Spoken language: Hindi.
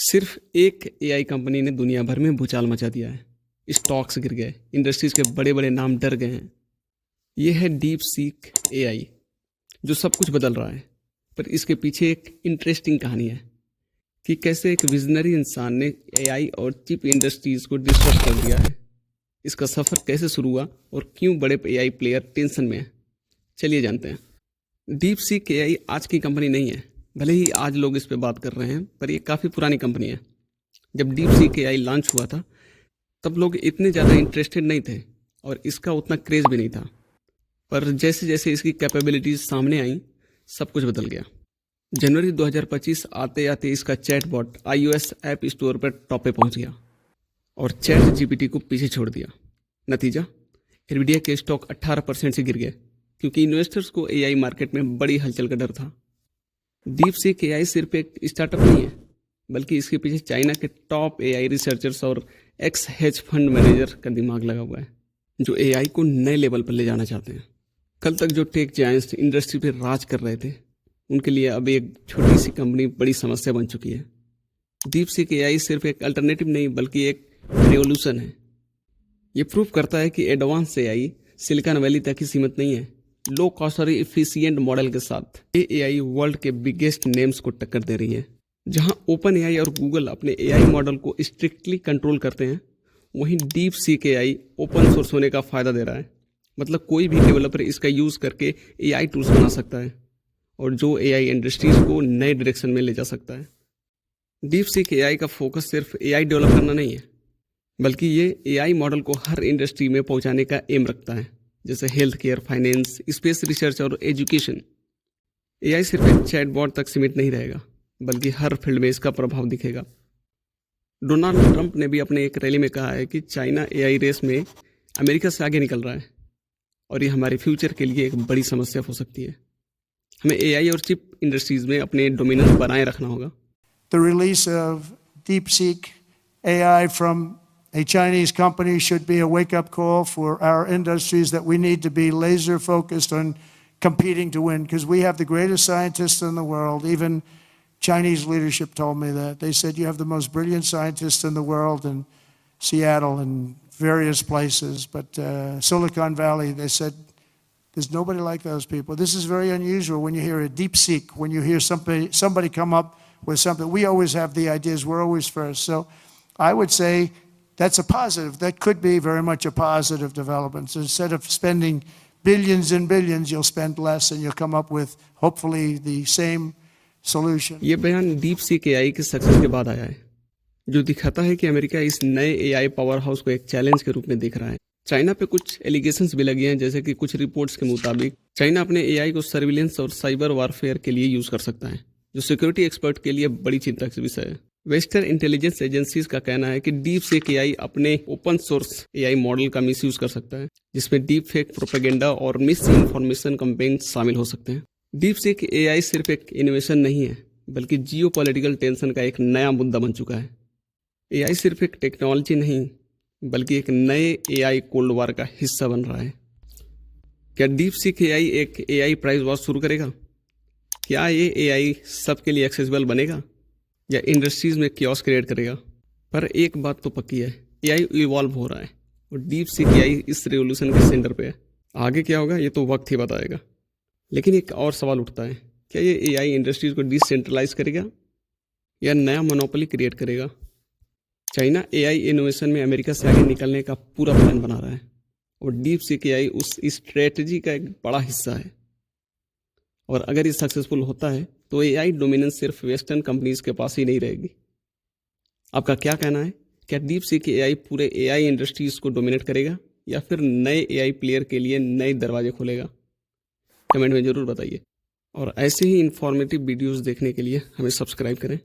सिर्फ एक एआई कंपनी ने दुनिया भर में भूचाल मचा दिया है। स्टॉक्स गिर गए, इंडस्ट्रीज के बड़े बड़े नाम डर गए हैं। ये है डीप सीक एआई, जो सब कुछ बदल रहा है। पर इसके पीछे एक इंटरेस्टिंग कहानी है कि कैसे एक विजनरी इंसान ने एआई और चिप इंडस्ट्रीज को डिस्टर्ब कर दिया है। इसका सफ़र कैसे शुरू हुआ और क्यों बड़े एआई प्लेयर टेंशन में हैं, चलिए जानते हैं। डीप सीक एआई आज की कंपनी नहीं है, भले ही आज लोग इस पे बात कर रहे हैं, पर ये काफ़ी पुरानी कंपनी है। जब डीप सीक एआई लॉन्च हुआ था तब लोग इतने ज़्यादा इंटरेस्टेड नहीं थे और इसका उतना क्रेज़ भी नहीं था। पर जैसे जैसे इसकी कैपेबिलिटीज़ सामने आई, सब कुछ बदल गया। जनवरी 2025 आते आते इसका चैटबॉट iOS ऐप स्टोर पर टॉप पे पहुंच गया और चैट जीपीटी को पीछे छोड़ दिया। नतीजा, एनवीडिया के स्टॉक 18% से गिर गए, क्योंकि इन्वेस्टर्स को एआई मार्केट में बड़ी हलचल का डर था। डीप सीक एआई सिर्फ एक स्टार्टअप नहीं है, बल्कि इसके पीछे चाइना के टॉप एआई रिसर्चर्स और एक्स हेज फंड मैनेजर का दिमाग लगा हुआ है, जो एआई को नए लेवल पर ले जाना चाहते हैं। कल तक जो टेक जायंट्स इंडस्ट्री पर राज कर रहे थे, उनके लिए अब एक छोटी सी कंपनी बड़ी समस्या बन चुकी है। डीप सीक एआई सिर्फ एक अल्टरनेटिव नहीं, बल्कि एक रेवोल्यूशन है। ये प्रूव करता है कि एडवांस एआई सिलिकॉन वैली तक ही सीमित नहीं है। लो कॉस्ट और इफिशिएंट मॉडल के साथ ये एआई वर्ल्ड के बिगेस्ट नेम्स को टक्कर दे रही है। जहां ओपन एआई और गूगल अपने एआई मॉडल को स्ट्रिक्टली कंट्रोल करते हैं, वहीं deep seek AI open source होने का फायदा दे रहा है। मतलब कोई भी डेवलपर इसका यूज करके एआई टूल्स बना सकता है और जो एआई इंडस्ट्रीज को नए डायरेक्शन में ले जा सकता है। डीप सीक एआई का फोकस सिर्फ एआई डेवलप करना नहीं है, बल्कि ये एआई मॉडल को हर इंडस्ट्री में पहुंचाने का एम रखता है, जैसे health care, finance, space research और एजुकेशन। एआई सिर्फ एक चैटबॉट तक सीमित नहीं रहेगा, बल्कि हर फील्ड में इसका प्रभाव दिखेगा। डोनाल्ड ट्रंप ने भी अपने एक रैली में कहा है कि चाइना एआई रेस में अमेरिका से आगे निकल रहा है और ये हमारे फ्यूचर के लिए एक बड़ी समस्या हो सकती है। हमें एआई और चिप इंडस्ट्रीज में अपने डोमिनेंस बनाए रखना होगा। The release of DeepSeek AI from a Chinese company should be a wake-up call for our industries that we need to be laser focused on competing to win, because we have the greatest scientists in the world. Even Chinese leadership told me that. They said you have the most brilliant scientists in the world in Seattle and various places, but Silicon Valley, they said, there's nobody like those people. This is very unusual when you hear a DeepSeek, when you hear somebody come up with something. We always have the ideas, we're always first. So I would say that's a positive. That could be very much a positive development. So instead of spending billions and billions, you'll spend less and you'll come up with hopefully the same solution. ये बयान डीप सीक एआई के सक्सेस के बाद आया है, जो दिखाता है कि अमेरिका इस नए एआई पावर हाउस को एक चैलेंज के रूप में देख रहा है। चाइना पे कुछ एलिगेशंस भी लगे हैं, जैसे कि कुछ रिपोर्ट्स के मुताबिक चाइना अपने एआई को सर्विलेंस और साइबर वारफेयर के लिए यूज कर सकता है, जो सिक्योरिटी एक्सपर्ट के लिए बड़ी चिंता का विषय है। वेस्टर्न इंटेलिजेंस एजेंसीज का कहना है कि डीप सीक एआई अपने ओपन सोर्स एआई मॉडल का मिसयूज कर सकता है, जिसमें डीप फेक, प्रोपेगेंडा और मिस इन्फॉर्मेशन कैंपेन शामिल हो सकते हैं। डीप सीक एआई सिर्फ एक इनोवेशन नहीं है, बल्कि जियोपॉलिटिकल टेंशन का एक नया मुद्दा बन चुका है। एआई सिर्फ एक टेक्नोलॉजी नहीं, बल्कि एक नए एआई कोल्ड वॉर का हिस्सा बन रहा है। क्या डीप सीक एआई एक एआई प्राइस वॉर शुरू करेगा? क्या ये एआई सबके लिए एक्सेसिबल बनेगा या इंडस्ट्रीज में कियोस्क क्रिएट करेगा? पर एक बात तो पक्की है, एआई इवॉल्व हो रहा है और डीप सीक एआई इस रेवोल्यूशन के सेंटर पे है। आगे क्या होगा ये तो वक्त ही बताएगा। लेकिन एक और सवाल उठता है, क्या ये एआई इंडस्ट्रीज को डिसेंट्रलाइज करेगा या नया मोनोपोली क्रिएट करेगा? चाइना एआई इनोवेशन में अमेरिका से आगे निकलने का पूरा प्लान बना रहा है और डीप सीक एआई उस स्ट्रेटजी का एक बड़ा हिस्सा है। और अगर ये सक्सेसफुल होता है तो एआई डोमिनेंस सिर्फ वेस्टर्न कंपनीज के पास ही नहीं रहेगी। आपका क्या कहना है? क्या डीप सीक एआई पूरे एआई इंडस्ट्रीज को डोमिनेट करेगा या फिर नए एआई प्लेयर के लिए नए दरवाजे खोलेगा? कमेंट में ज़रूर बताइए और ऐसे ही इंफॉर्मेटिव वीडियोस देखने के लिए हमें सब्सक्राइब करें।